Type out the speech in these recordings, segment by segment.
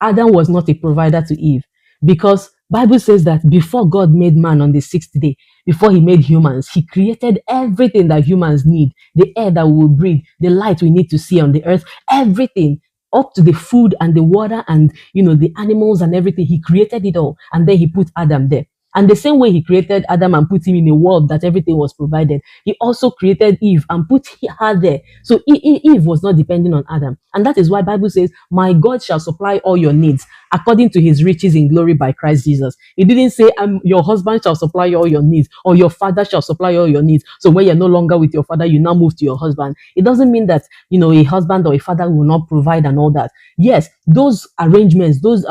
Adam was not a provider to Eve, because Bible says that before God made man on the sixth day, before he made humans, he created everything that humans need, the air that we will breathe, the light we need to see on the earth, everything, up to the food and the water and the animals and everything. He created it all, and then he put Adam there. And the same way he created Adam and put him in a world that everything was provided, he also created Eve and put her there. So Eve was not depending on Adam. And that is why Bible says, my God shall supply all your needs according to his riches in glory by Christ Jesus. It didn't say, your husband shall supply all your needs, or your father shall supply all your needs. So when you're no longer with your father, you now move to your husband. It doesn't mean that, a husband or a father will not provide and all that. Yes, those arrangements, those,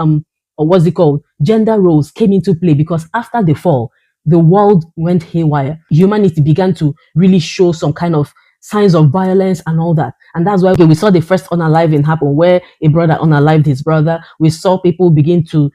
or what's it called, gender roles came into play, because after the fall, the world went haywire. Humanity began to really show some kind of signs of violence and all that. And that's why we saw the first unaliving happen, where a brother unalived his brother. We saw people begin to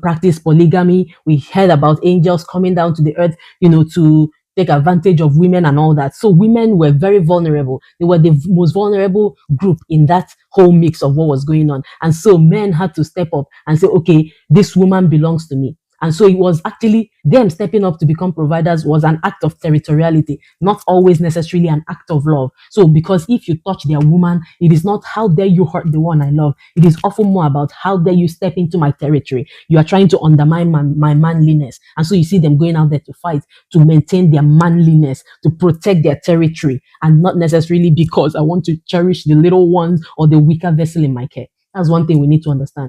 practice polygamy. We heard about angels coming down to the earth, to take advantage of women and all that. So women were very vulnerable. They were the most vulnerable group in that whole mix of what was going on. And so men had to step up and say, okay, this woman belongs to me. And so it was actually them stepping up to become providers was an act of territoriality, not always necessarily an act of love. So because if you touch their woman, it is not how dare you hurt the one I love. It is often more about how dare you step into my territory. You are trying to undermine my manliness. And so you see them going out there to fight, to maintain their manliness, to protect their territory, and not necessarily because I want to cherish the little ones or the weaker vessel in my care. That's one thing we need to understand.